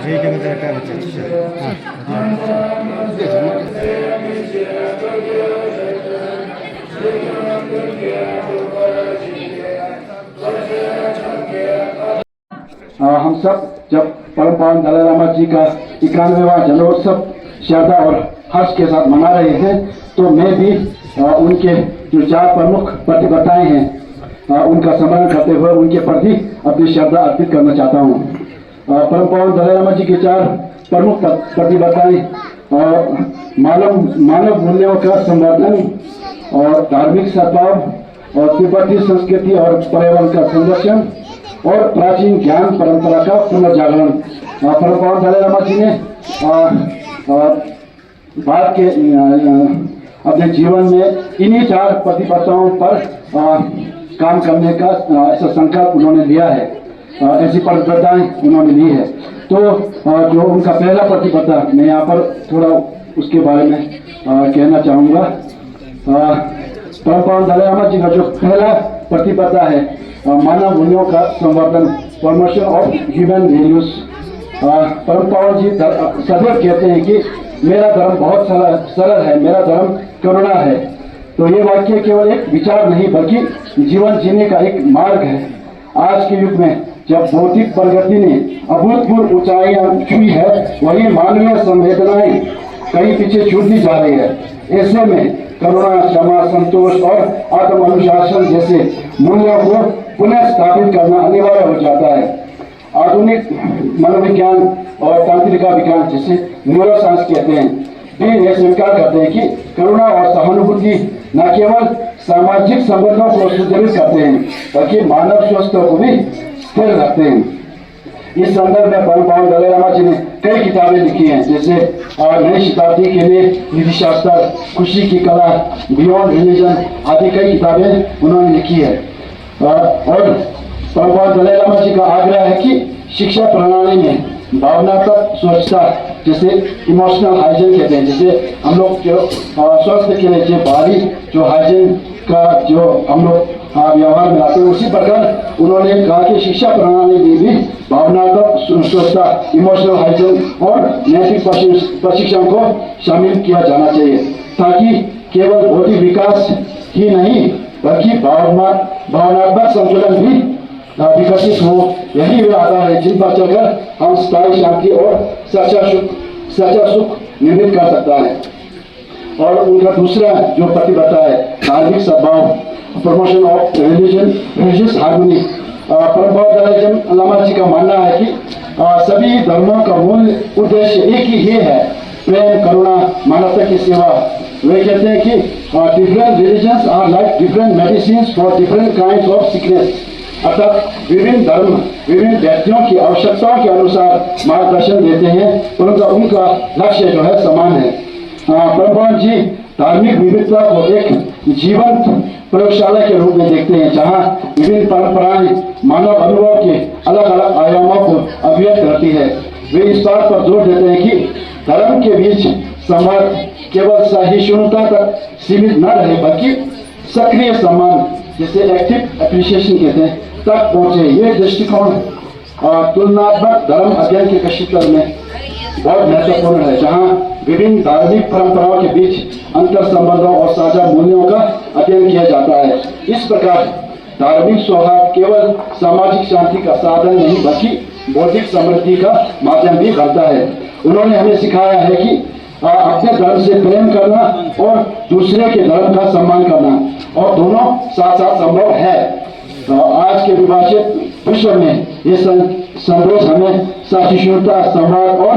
जे के मध्ये काय हम सब जब परम पावन दलाई लामा जी का 91वां जन्मोत्सव श्रद्धा और हर्ष के साथ मना रहे हैं, तो मैं भी उनके जो 4 प्रमुख प्रतिबद्धताएं हैं उनका स्मरण करते हुए उनके प्रति अपनी श्रद्धा अर्पित करना चाहता हूं। परम पावन दलाई लामा जी की 4 प्रमुख प्रतिबद्धताएं मानव मूल्यों का संवर्धन और धार्मिक सद्भाव और तिब्बती संस्कृति और पर्यावरण का संरक्षण और प्राचीन ज्ञान परंपरा का पुनर्जागरण। परम पावन दलाई लामा जी ने भारत के अपने जीवन में इन्हीं 4 प्रतिबद्धताओं पर काम करने का ऐसा संकल्प उन्होंने लिया है, ऐसी प्रतिबद्धताएं उन्होंने ली है। तो जो उनका पहला प्रतिबद्धता, मैं यहाँ पर थोड़ा उसके बारे में कहना चाहूँगा। परम पावन दलाई लामा जी का जो पहला प्रतिबद्धता है मानव मूल्यों का संवर्धन, प्रमोशन ऑफ ह्यूमन वैल्यूज। परम पावन जी सदैव कहते हैं कि मेरा धर्म बहुत सरल है, मेरा धर्म करुणा है। तो ये वाक्य केवल एक विचार नहीं बल्कि जीवन जीने का एक मार्ग है। आज के युग में जब भौतिक प्रगति ने अभूतपूर्व ऊंचाइयां छुई है, वही मानवीय संवेदनाएं कहीं पीछे छूटती जा रही है। ऐसे में करुणा, क्षमा, संतोष और आत्म अनुशासन जैसे मूल्यों को पुनः स्थापित करना अनिवार्य हो जाता है। आधुनिक मनोविज्ञान और तांत्रिका विज्ञान, जिसे न्यूरोसाइंस कहते हैं, भी यह स्वीकार करते हैं कि करुणा और सहानुभूति न केवल सामाजिक संबंधों को सुदृढ़ करते हैं बल्कि मानव स्वास्थ्य को भी स्थिर रखते हैं। इस संदर्भ में परम पावन दलाई लामा जी ने कई किताबें लिखी हैं, जैसे नई शताब्दी के लिए नीति शास्त्र, खुशी की कला, बियॉन्ड रिलीजन आदि कई किताबें उन्होंने लिखी है। और परम पावन दलाई लामा जी का आग्रह है कि शिक्षा प्रणाली में भावनात्मक स्वच्छता, जैसे इमोशनल हाइजीन कहते हैं, जैसे हम लोग जो स्वास्थ्य के लिए जो बाहरी जो हाइजीन का जो हम लोग व्यवहार में लाते हैं, उसी प्रकार उन्होंने कहा कि शिक्षा प्रणाली में भी भावनात्मक स्वच्छता, इमोशनल हाइजीन और नैतिक प्रशिक्षण को शामिल किया जाना चाहिए, ताकि केवल भौतिक विकास ही नहीं बल्कि भावनात्मक संतुलन भी विकसित हो। यही वे आधार है जिन पर चलकर हम स्थायी शांति और सच्चा सुख निर्मित कर सकता है। और उनका दूसरा जो प्रतिबद्धता है धार्मिक सद्भाव, प्रमोशन ऑफ रिलीजियस हार्मनी। परम पावन दलाई लामा जी का मानना है कि सभी धर्मों का मूल उद्देश्य एक ही है, प्रेम, करुणा, मानवता की सेवा। वे कहते हैं कि different religions are like different medicines for different kinds of sickness. अर्थात विभिन्न धर्म विभिन्न व्यक्तियों की आवश्यकताओं के अनुसार मार्गदर्शन देते हैं, परंतु उनका लक्ष्य जो है समान है। परम पावन जी धार्मिक विविधता को एक जीवंत प्रयोगशाला के रूप में देखते हैं, जहां विभिन्न परंपराएं मानव अनुभव के अलग अलग आयामों को अभिव्यक्त करती है। वे इस बात पर जोर देते हैं कि धर्म के बीच संवाद केवल सहिष्णुता तक सीमित न रहे बल्कि सक्रिय सम्मान, जिसे एक्टिव एप्रिसिएशन कहते हैं, तक पहुंचे। ये दृष्टिकोण तुलनात्मक धर्म अध्ययन के क्षेत्र में बहुत महत्वपूर्ण है, जहां विभिन्न धार्मिक परंपराओं के बीच अंतर संबंधों और साझा मूल्यों का अध्ययन किया जाता है। इस प्रकार धार्मिक सौहार्द केवल सामाजिक शांति का साधन नहीं बल्कि बौद्धिक समृद्धि का माध्यम भी बनता है। उन्होंने हमें सिखाया है कि अपने धर्म से प्रेम करना और दूसरे के धर्म का सम्मान करना, और दोनों साथ साथ संभव है। आज के विभाजित विश्व में ये संदेश हमें सहिष्णुता, संवाद और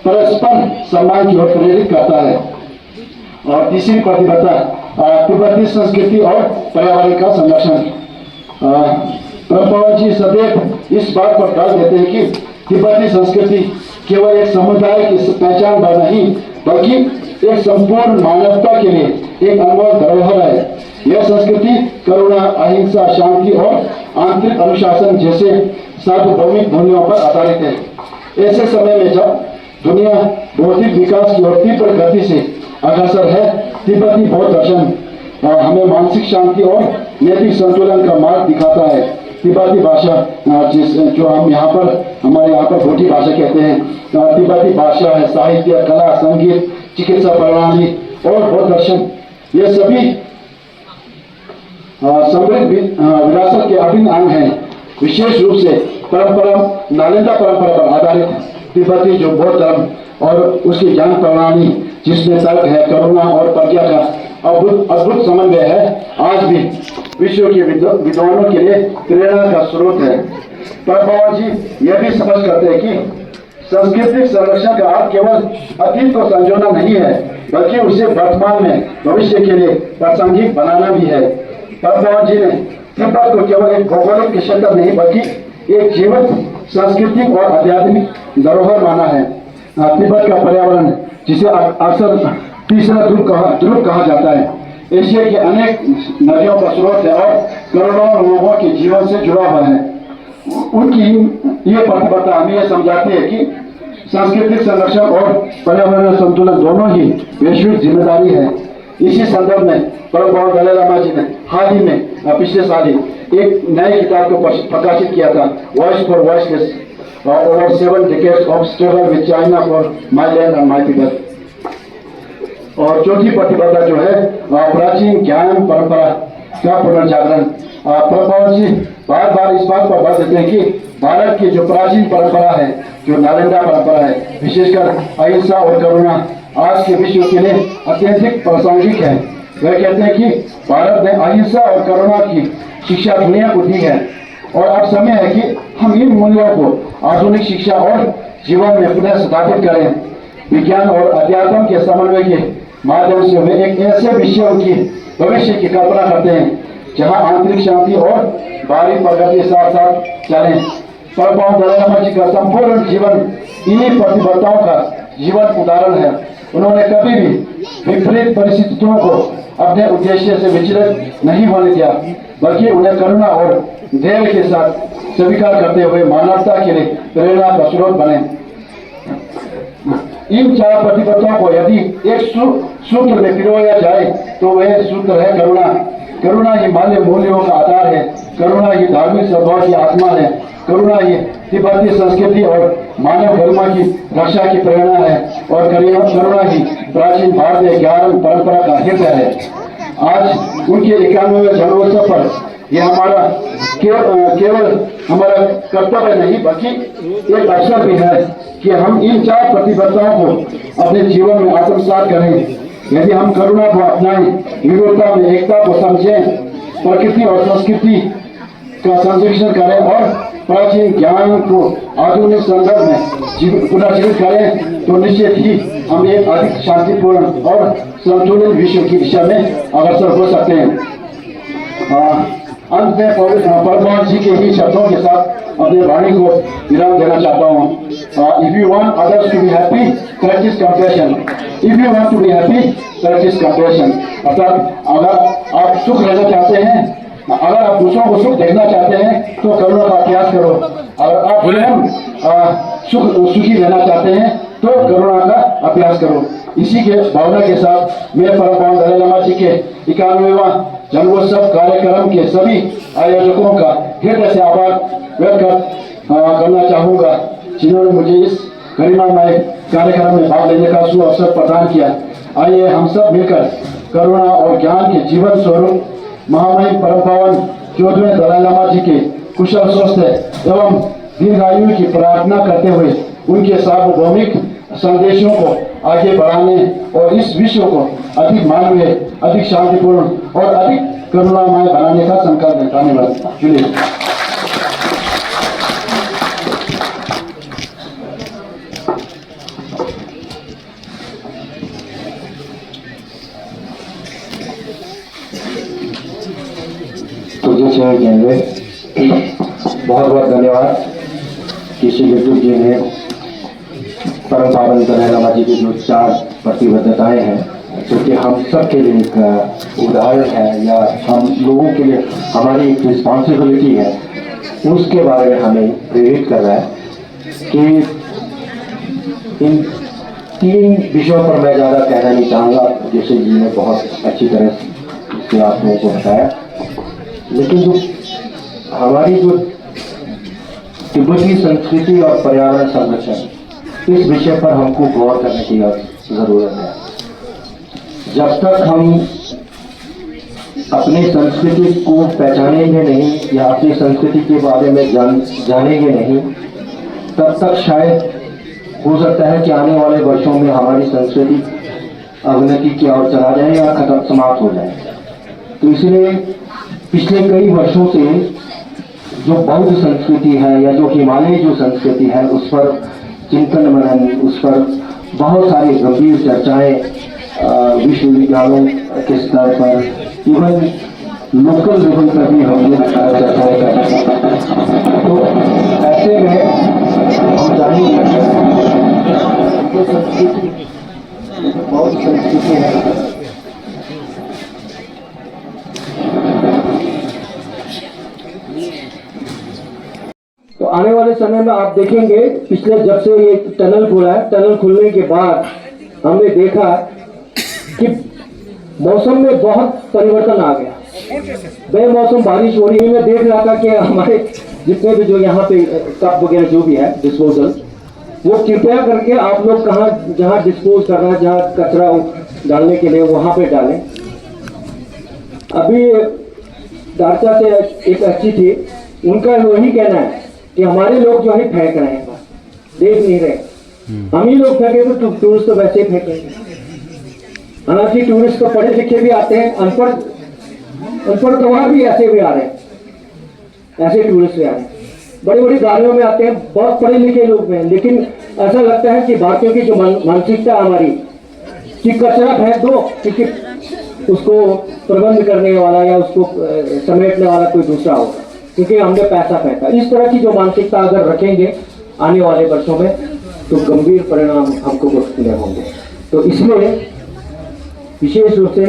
परस्पर सम्मान की ओर प्रेरित करता है। और तीसरी प्रतिबद्धता तिब्बती संस्कृति और पर्यावरण का संरक्षण। परम पावन जी सदैव इस बात पर बल देते हैं कि तिब्बती संस्कृति केवल एक समुदाय की पहचान पर नहीं बल्कि एक संपूर्ण मानवता के लिए एक अनमोल धरोहर है। यह संस्कृति करुणा, अहिंसा, शांति और आंतरिक अनुशासन जैसे सार्वभौमिक मूल्यों पर आधारित है। ऐसे समय में जब दुनिया भौतिक विकास की ओर तीव्र गति से अग्रसर है, तिब्बती बौद्ध दर्शन हमें मानसिक शांति और नैतिक संतुलन का मार्ग दिखाता है। तिब्बती भाषा जो हम यहाँ पर हमारे यहाँ पर भोटी भाषा कहते हैं, तिब्बती भाषा है, साहित्य, कला, संगीत, चिकित्सा प्रणाली और बौद्ध दर्शन, ये सभी समृद्ध विरासत के अभिन्न अंग हैं। विशेष रूप से परंपरा, नालंदा परंपरा पर आधारित तिब्बती जो बौद्ध धर्म और उसकी ज्ञान प्रणाली जिसमें तर्क है, करुणा और प्रज्ञा का अद्भुत समन्वय है, आज भी विश्व के विद्वानों के लिए प्रेरणा का स्रोत है। प्रभुपाद जी यह भी समझ करते हैं कि सांस्कृतिक संरक्षण का अर्थ केवल अतीत को संजोना नहीं है, बल्कि उसे वर्तमान में भविष्य के लिए प्रासंगिक बनाना भी है। प्रभुपाद जी ने तिब्बत को केवल एक भौगोलिक क्षेत्र नहीं, बल्कि एक जीवंत सांस्कृतिक और आध्यात्मिक धरोहर माना है। तिब्बत का पर्यावरण, जिसे अक्सर तीसरा ध्रुव कहा जाता है, एशिया के अनेक नदियों का स्रोत है और करोड़ों लोगों के जीवन से जुड़ा हुआ है। उनकी ये प्रतिबद्धता हमें यह समझाती है कि सांस्कृतिक संरक्षण और पर्यावरण संतुलन दोनों ही वैश्विक जिम्मेदारी है। इसी संदर्भ में प्रभुपाद दलाई लामा जी ने हाल ही में पिछले साल ही एक नई किताब को प्रकाशित किया था, voice for voiceless, over 7 decades of struggle with China for my land and my people. और चौथी प्रतिबद्धता जो है प्राचीन ज्ञान परंपरा का पुनर्जागरण। प्रभुपाद जी बार बार इस बात पर बल देते हैं कि भारत की जो प्राचीन परंपरा है, जो नालंदा परंपरा है, विशेषकर अहिंसा और करुणा आज के विश्व के लिए अत्यधिक प्रासंगिक है। वह कहते हैं कि भारत ने अहिंसा और करुणा की शिक्षा दुनिया को दी है और अब समय है कि हम इन मूल्यों को आधुनिक शिक्षा और जीवन में पुनः स्थापित करें। विज्ञान और अध्यात्म के समन्वय के माध्यम से वे एक ऐसे विषयों की भविष्य की कल्पना करते हैं जहां आंतरिक शांति और बाहरी प्रगति साथ साथ चले। प्रभुपाद दलाई लामा जी का संपूर्ण जीवन इन्हीं प्रतिबद्धताओं का जीवन उदाहरण है। उन्होंने कभी भी विपरीत परिस्थितियों को अपने उद्देश्य से विचलित नहीं होने दिया, बल्कि उन्हें करुणा और धैर्य के साथ स्वीकार करते हुए मानवता के लिए प्रेरणा का स्रोत बने। इन 4 प्रतिबद्धताओं को यदि एक सूत्र में पिरोया जाए तो वह सूत्र है करुणा। करुणा ही मानवीय मूल्यों का आधार है, करुणा ही धार्मिक सद्भाव की आत्मा है, करुणा ही तिब्बती संस्कृति और मानव गरिमा की रक्षा की प्रेरणा है और करुणा ही प्राचीन भारतीय ज्ञान परंपरा का हृदय है। आज उनके 91वें जन्मोत्सव पर यह हमारा केवल हमारा कर्तव्य नहीं, बल्कि एक अवसर भी है कि हम इन 4 प्रतिबद्धताओं को अपने जीवन में आत्मसात करें। यदि हम करुणा को अपनाएं, विविधता में एकता को समझें, प्रकृति और संस्कृति का संरक्षण करें और प्राचीन ज्ञान को आधुनिक संदर्भ में पुनर्जीवित करें, तो निश्चित ही हम एक अधिक शांतिपूर्ण और संतुलित विश्व की दिशा में अग्रसर हो सकते हैं। अंत में प्रभुपाद जी के ही शब्दों के साथ अपने वाणी को विराम देना चाहता हूँ। If you want others to be happy, practice compassion. If you want to be happy, practice compassion. अर्थात अगर आप सुख रहना चाहते हैं, अगर आप दूसरों को सुख देखना चाहते हैं तो करुणा का अभ्यास करो। अगर आप स्वयं सुखी रहना चाहते हैं तो करुणा का अभ्यास करो। इसी के भावना के साथ मैं प्रभुपाद दलाई लामा जी के 91वां जन्मोत्सव कार्यक्रम के सभी आयोजकों का हृदय से आभार व्यक्त करना चाहूँगा, जिन्होंने मुझे इस गरिमामय कार्यक्रम में भाग लेने का सुअवसर प्रदान किया। आइए हम सब मिलकर करुणा और ज्ञान के जीवन स्वरूप महामहिम परम पावन 14वें दलाई लामा जी के कुशल स्वस्थ एवं दीर्घायु की प्रार्थना करते हुए उनके सार्वभौमिक संदेशों को आगे बढ़ाने और इस विश्व को अधिक मानवीय, अधिक शांतिपूर्ण और अधिक करुणामय बनाने का संकल्प है। धन्यवाद। चलिए। बहुत बहुत धन्यवाद कि श्री बिट्टू जी ने परम पावन दलाई लामा जी की जो 4 प्रतिबद्धताएं हैं जो कि हम सब के लिए एक उदाहरण है या हम लोगों के लिए हमारी एक रिस्पॉन्सिबिलिटी है, उसके बारे में हमें प्रेरित कर रहा है कि इन 3 विषयों पर मैं ज़्यादा कहना नहीं चाहूँगा, जैसे जी ने बहुत अच्छी तरह से आप लोगों को बताया। लेकिन जो हमारी जो तिब्बती संस्कृति और पर्यावरण संरक्षण, इस विषय पर हमको गौर करने की ज़रूरत है। जब तक हम अपनी संस्कृति को पहचानेंगे नहीं या अपनी संस्कृति के बारे में जानेंगे नहीं, तब तक शायद हो सकता है कि आने वाले वर्षों में हमारी संस्कृति अवनति की ओर चला जाए या खत्म समाप्त हो जाए। तो इसलिए पिछले कई वर्षों से जो बौद्ध संस्कृति है या जो हिमालय जो संस्कृति है, उस पर चिंतन मनन, उस पर बहुत सारी गंभीर चर्चाएं विश्वविद्यालयों के स्तर पर, इवन लोकल लेवल पर भी हम लोग चर्चाएं करते हैं। तो ऐसे में हम जानेंगे जो संस्कृति बौद्ध संस्कृति है, तो आने वाले समय में आप देखेंगे, पिछले जब से ये टनल खुला है, टनल खुलने के बाद हमने देखा कि मौसम में बहुत परिवर्तन आ गया। बेमौसम बारिश हो रही है। मैं देख रहा था कि हमारे जितने भी जो यहाँ पे कप वगैरह जो भी है डिस्पोजल, वो कृपया करके आप लोग कहाँ जहाँ डिस्पोज करना है, जहाँ कचरा डालने के लिए वहाँ पे डालें। अभी दारचा से एक अच्छी थी, उनका वही कहना है कि हमारे लोग जो है फेंक रहे हैं, देख नहीं रहे। हम ही लोग फेंकेंगे तो टूरिस्ट तो वैसे ही फेंकेंगे। हालांकि टूरिस्ट तो पढ़े लिखे भी आते हैं, अनपढ़ गवाह भी ऐसे भी आ रहे हैं, ऐसे टूरिस्ट भी आ रहे हैं, बड़ी बड़ी गाड़ियों में आते हैं, बहुत पढ़े लिखे लोग हैं। लेकिन ऐसा लगता है कि भारतीयों की जो मानसिकता हमारी कि कचरा फेंक दो, क्योंकि उसको प्रबंध करने वाला या उसको समेटने वाला कोई दूसरा होगा, क्योंकि हमने पैसा फेंका। इस तरह की जो मानसिकता अगर रखेंगे आने वाले वर्षों में, तो गंभीर परिणाम हमको भुगतने होंगे। तो इसलिए विशेष रूप से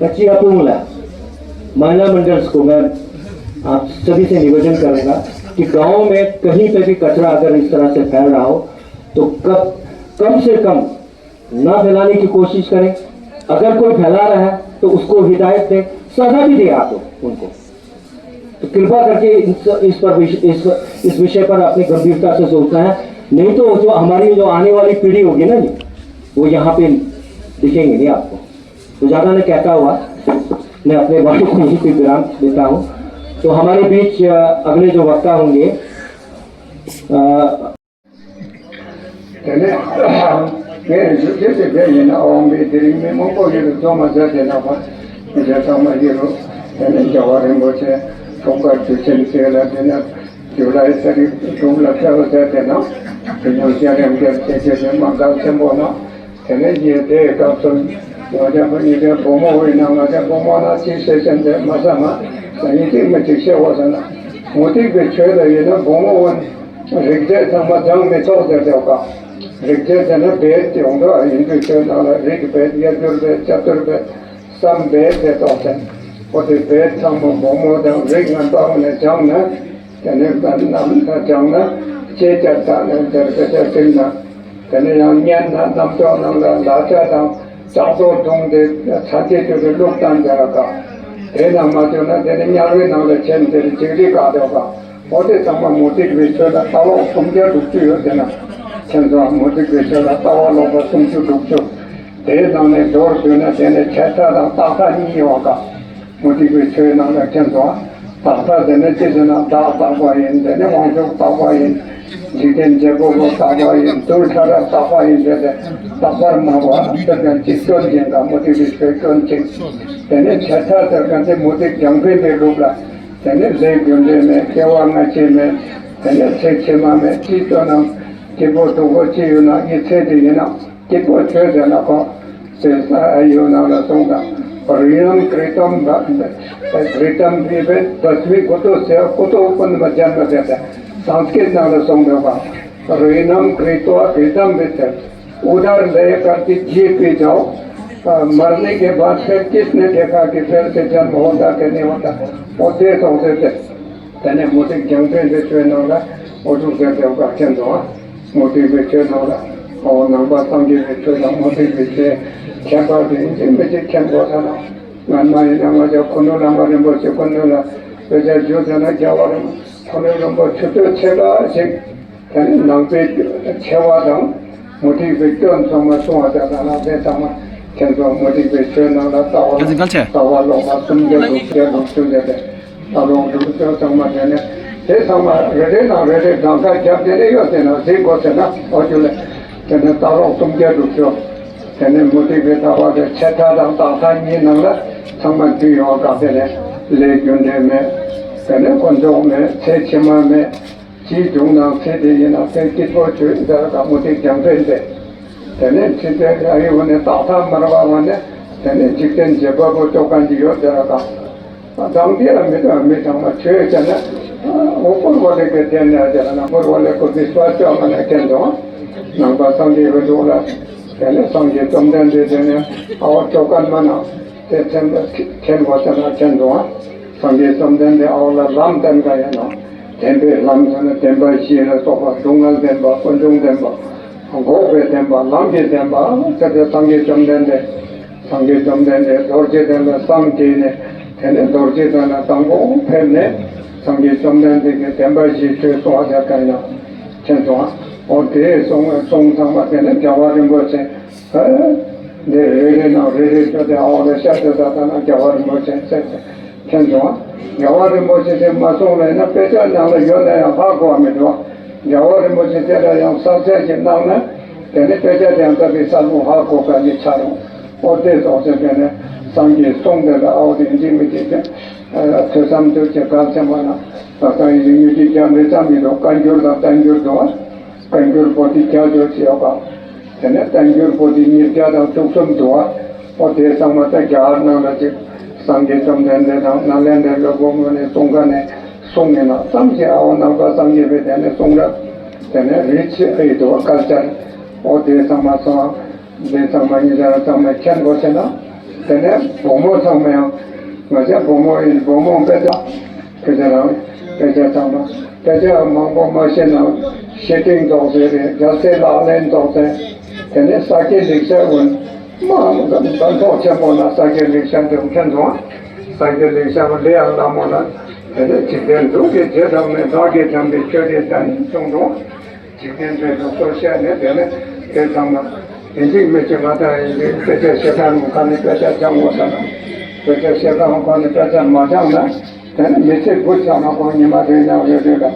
कच्ची अपूर्णा महिला मंडल को मैं आप सभी से निवेदन करूंगा कि गांव में कहीं पे भी कचरा अगर इस तरह से फैल रहा हो तो कम से कम ना फैलाने की कोशिश करें। अगर कोई फैला रहा है तो उसको हिदायत दें, सजा भी दे आप उनको। तो कृपा करके इस विषय पर अपनी गंभीरता से सोचना है, नहीं तो जो हमारी जो आने वाली पीढ़ी होगी ना जी, वो यहाँ पे दिखेंगे नहीं आपको। तो ज़्यादा ने कहता हुआ मैं अपने वाणी को यहीं पे विराम देता हूँ। तो हमारे बीच अगले जो वक्ता होंगे मरने के बाद फिर किसने देखा कि फिर से जन्म होता कि नहीं होता, वो देश होते थे तेने मोटी जंगते बेचे नौला और जो कहते होगा चंदवा मोटी बेचे नौला और नंबर संगी बेचे ना मोटी बेचे क्या बात है जिन बेचे क्या बात है ना मनमानी नंबर जो कुन्नू नंबर बच्चे कुन्नू ला बेचे जो जना जावर कुन्नू नंबर छोटे छेला ऐसे तेने नंबर छेवा दां मोटी बेचे उन समय सुहाता ना देता में चंदवा मोटी बेचे नौला तावा लोग तुम जो जाते तालों दूसरे समय देने thế xong mà rồi nó cái chấp đến đấy rồi thì nó sẽ có thể nó ở chỗ này cho nên tao lòng tung kia được chưa cho nên một cái việc tao vào để chết ta đang tạo thành như năng đó xong mà tùy họ cả cái này lấy chuyện này mẹ cho nên con dâu mẹ sẽ chim mà mẹ chỉ dùng năng sẽ đi như nào sẽ kết quả chuyện ra cả một cái chẳng phải thế cho nên chỉ để ai vấn đề tạo thành mà nó vấn đề cho nên chỉ cần chế bảo bộ cho con gì đó ra cả当地人没什么缺钱的，我不过那个店呢，就是那不过那个比说叫嘛那店中，那个上地不多了，现在上地中间这些呢，我做干嘛呢？这真的天我在那店中，上地中间的熬了蓝灯个人呢，天北蓝灯的天北西的说法，中央天吧，关中天吧，河北天吧，南北天吧，这个上地中间的，上地中间的，多些天的上地呢。तेने दौड़ते जाना तंगो फैलने संगीत समझने के temperature से सोच जाता है ना चंदवा और ते सोंग संग तेने जवारी बोलते दे रेरे जो दे और ऐसे जाता ना जवारी बोलते चंदवा जवारी बोलते ते मसों ने ना पैसा ना ले जो ने भागो में दो जवारी बोलते तेरा yang साथे जिंदा ने तेने पैसा दे अंतर भी सालू भागो का निचारो और ते सोचे तेने संगी सोंग दे और इंजी में जे सेसम जो चका से माना पता इंजी की क्या में चामी लो कंजूर दा कंजूर दो कंजूर पोती क्या जो होगा तेने कंजूर पोती में क्या दा तुम दो और ते समत जार ना लगे संगी समझन दे ना लेन दे लोगों ने सोंगे ना समझे और ना का संगी पे तेने सोंग तेने रिच ए दो कल्चर और ते समत दे समय जरा समय चन को से ना तेने बोमो समय मजे बोमो बेटा कैसे sama कैसे मंगो मशीन शेटिंग दोसे जैसे लालेन दोसे तेने साके लिखा उन मां बंदो चमोना साके लिखा तो चंदवा साके लिखा वाले अल्लाह मोना तेने चिकन तो के जेदा में दागे जंबे चढ़े जाने चंदवा चिकन पे तो सोचा ने तेने के sama इंजी में चमाता है कैसे शेतान मुकाने कैसे जाऊंगा sana कैसे शेतान मुकाने कैसे मजा ना तेने मेसे कुछ sama को निमा देना हो जाएगा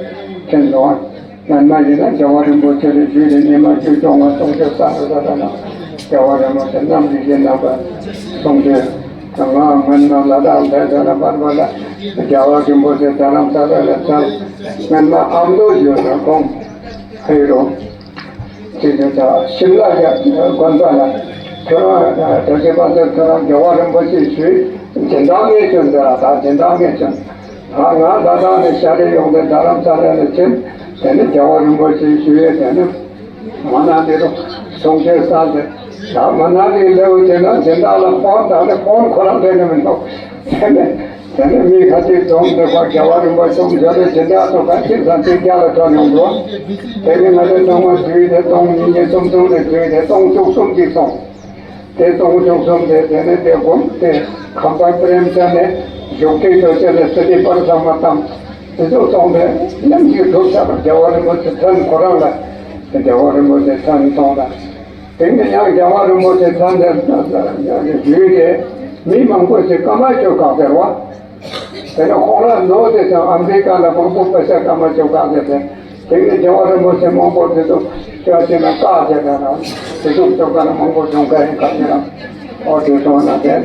चंदवा नन्मा जी ना जवारी बोचे ले जुड़े निमा जुड़ जाऊंगा सोचे सारे दादा ना जवारी बोचे नाम दीजिए ना पर सोचे तमाम मन ना लड़ा उधर जाना बार बार जवारी बोचे तनाम सारे लच्छा नन्मा आमदो जो ना कौन हेरो चीज़ें जा शिमला जा कौन-सा थोड़ा जैसे बात है थोड़ा जवारी बोचे शुरू जिंदागे चंदा था जिंदागे चंद हाँ दादा ने सारे होंगे दाराम सारे ने चंद तेने जवारी बोचे शुरू तेने मना दे दो सोचे साथ ना मना दे ले वो चंदा जिंदा लंबा दाने कौन खराब देने में तो तेने भी खाती तुम देखो जवारी बोचे तुम जरे जिंदा तो कैसे संती क्या लगता नहीं हुआ तेरे मदद तुम जुई दे तुम ये तुम ने जुई दे तुम की तुम ते तुम दे तेने देखो ते खंबा प्रेम चने जो के तो चले सदी पर समतम ते जो तुमने लंजी ठोसा जवारी बोचे धन कोराला ते जवारी बोचे धन तोला तेने यहाँ जवारी बोचे धन जुई दे मी मंगो से कमाई चौका करवा तेने कोरा नो दे तो अमेरिका ला बहुत पैसा कमाई चौका देते तेने जवारी बोचे मंगो दे तो क्या चीज़ का जगह ना ते तो का मंगो चौका है करना और तो ना दे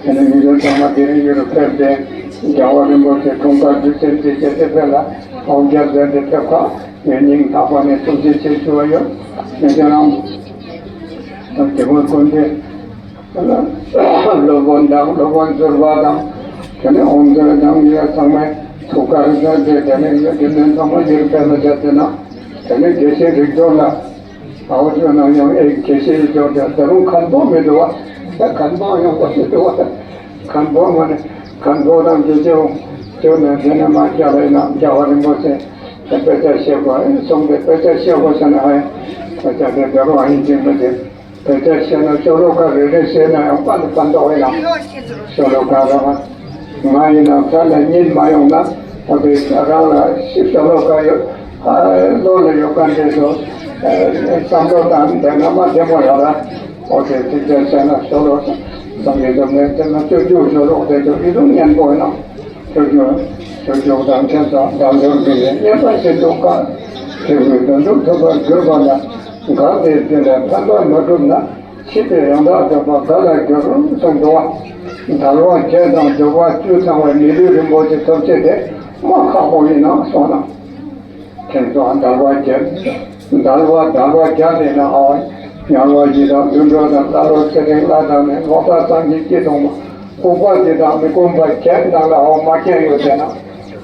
तेने वीडियो चौका तेरे वीडियो कर दे जवारी बोचे चौका जिसे जैसे पहला और जब दे चौका ये निंग थापा ने तुझे से चुवायो ये जनाम तब केवल कौन दे लोगों जुर्वादाम कहने ओंदर दाम ये समय सुकार दे कहने ये दिन समय ये पहले जाते ना कहने जैसे रिजोला और जो ना ये एक जैसे जो दरुं खंडों में दो 간보 용도 간보만 간보랑 저는 저는 맞자래나 자원인 것에 배자시고 송대 배자시고서는 해 배자들 여러 아니지 근데 배자시는 저로가 레레세나 반도에나 저로가 마이나 살아닌 마용나 어디 알아라 십자로가 놀래 요간데서 상도단 대나마 되모야라 어디 배자시나 저로 상대적으로 저는 저로 되죠 이런 연구나 저쪽 당천사 당정비에 예반세도가 그리고 또 그거나 가게 되는 판단 못했나 시대 양다서 가라죠 정도와 달와 제단 저와 주상의 미래를 모두 덮치되 막하고이나 소나 kenzo 달와 제 달와 자네나 양와지다 윤조다 따로 세계라다네 모바상기 기동 고과지다 미공바 캔다라 마케요 되나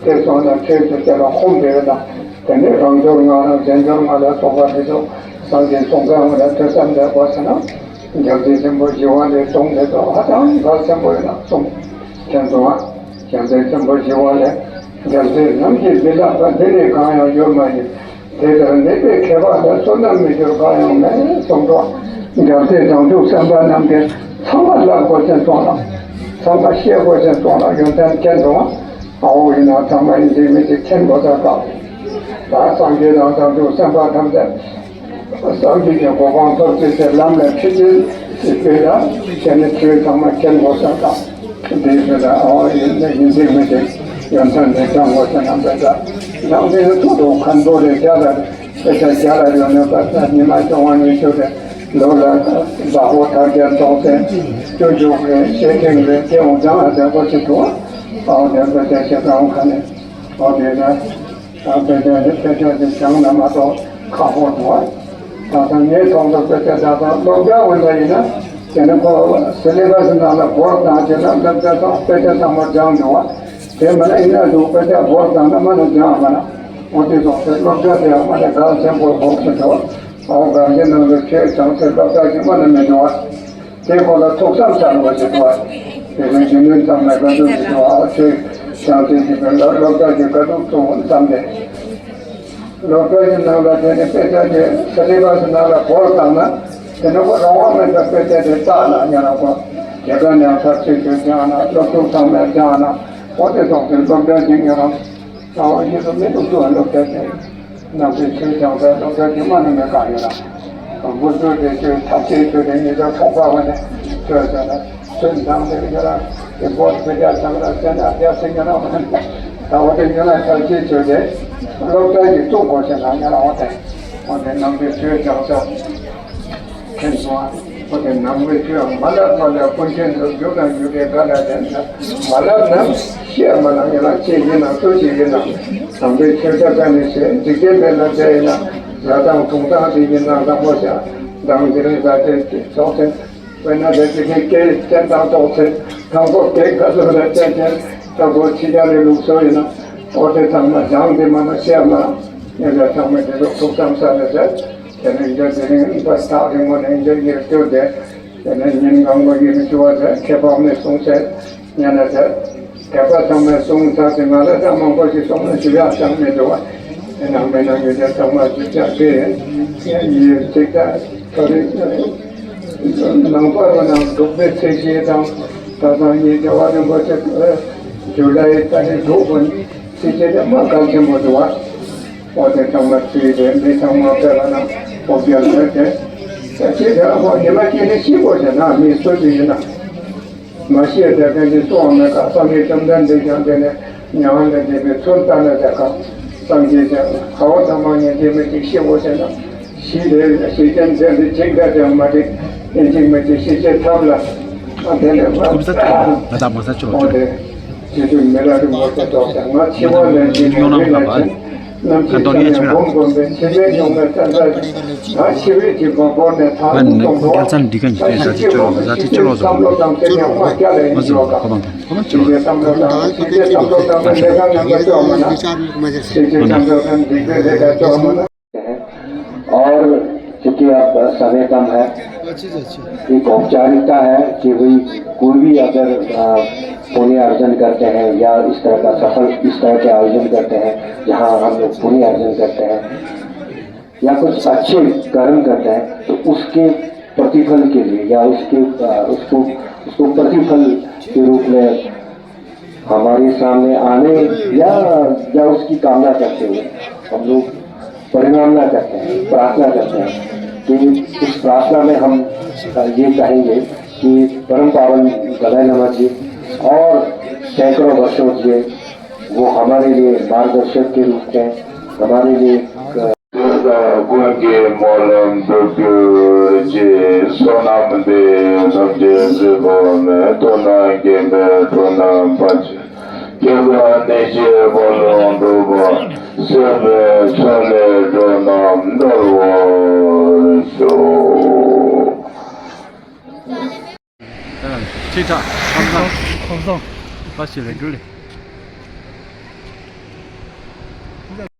그래서 최초로 홈데다 근데 강조가나 전정마다 소바에서 상진 송강을 했었는데 벗어나 여기 전부 지원의 동네도 하장 발생보이나 좀 kenzo와 현재 전부 지원에 여기 남기 빌라가 되게 가요 요만이 대단한 내 개발에 손담미로 가요 매 정도 여기 정도 상반 남게 상반라고 전송하나 상반 시에고 전송하나 연단 kenzo와 아우이나 상반 이제 밑에 ken보다가 다 상계당 정도 상반 탐자 상계의 고방서 제세 남래 피진 이베라 제네트 정말 ken보다가 대세다 인생 밑에 연산의 정보선 남자가 남자의 도도 간도를 자라 그래서 자라려는 것은 니마 정원이 쇼데 로라 바호 타게 동생 조조의 세계의 경장하다 것이도 내가 대체로 가네 어디나 앞에는 대체로 장남아도 가보도 다산의 동도 대체자가 뭐가 원래나 저는 그 셀레바스 나라 보았다잖아 남자도 대체로 뭐 장도와 तेमने इन्हें रूपे से बहुत जाना मैंने जहाँ बना उसी तो से लोग जाते हैं हमारे घर से बहुत से जो और घर के नंबर छः चांद से लोग जाते हैं मैंने में जो ते बोला तो सब चालू है जो तेरे जिन्हें सामने कर दो जो अच्छे चांद से लोग जाते कर दो तो सामने लोग जाते नाला देने पे जाते सलीबा से नाला बहुत जाना तेरे को रवा में जब पे जाते ताला याना को जगह ने सब चीज़ जाना लोग तो सामने जाना 어제 동생 동생이랑 이제 매도 안လုပ်တဲ့ 나중에 최장사 동생이 많은 거 아니라 무슨 그 다시 되는이가 통과하네 저잖아 전당대회가 뭐 그냥 상관없잖아 야생이나 나오든지나 다시 저게 로까지 또 고생하냐 나오대 어제 남들 최장사 괜찮아 어제 남들 최장 말라말라 본전으로 교단 유대 가야 된다 말라는 시험은 아니라 제기나 소식이나 남들 최장사는 직접 벨라제나 야당 동상들이나 나보자 남들은 자체 조선 왜나 되게 깨끗한 조선 한국 대가서는 자체 저거 지자를 루소이나 어제 정말 장대만 시험나 내가 정말 계속 동상사에서 저는 이제 저는 바스타를 뭐는 이제 이렇게 돼 저는 인간관계를 좋아서 개발의 송세 년에서 개발 정말 송사지 말아 정말 것이 송는 지야 정말 좋아 남매는 이제 정말 진짜 이 제가 저를 남바로는 독배 세계당 다산이 저와는 것에 줄라에 따른 도분 세계에 막간지 모두 와 어제 정말 뒤에 내 정말 별하나 보기할 때 제가 뭐 예마키는 15잖아 미소지나 마시에 대해서 소원을 가sam이 점단되지 않는 냐한데 그 손단을 잡아 상계자 하와다만이 되면 15잖아 시대 시전전의 제가자 말이 인생의 시제 탑라 Nada more that 어제 지금 메라를 못해서 정말 치원을 지내는 Cantonia chira. Galsan digan za ti choro zo. Mazo kaban. Kaban choro. और चूंकि अब समय कम है एक औपचारिकता है कि भाई कोई भी अगर पुण्य अर्जन करते हैं या इस तरह के आयोजन करते हैं जहाँ हम लोग पुण्य अर्जन करते हैं या कुछ अच्छे कर्म करते हैं तो उसके प्रतिफल के लिए या उसको प्रतिफल के रूप में हमारे सामने आने या उसकी कामना करते हुए हम लोग परिणामना करते हैं, प्रार्थना करते हैं कि उस प्रार्थना में हम ये कहेंगे कि परम पावन गदाई नमः जी और सैकड़ों वर्षों से वो हमारे लिए मार्गदर्शक के रूप में हमारे लिए Guangi molam dogu je sonam de namje zibone tonange me tonam pach kega neje bolon dogo sebe chale donam dorwo sho 这场，放松，放松，把血来给你。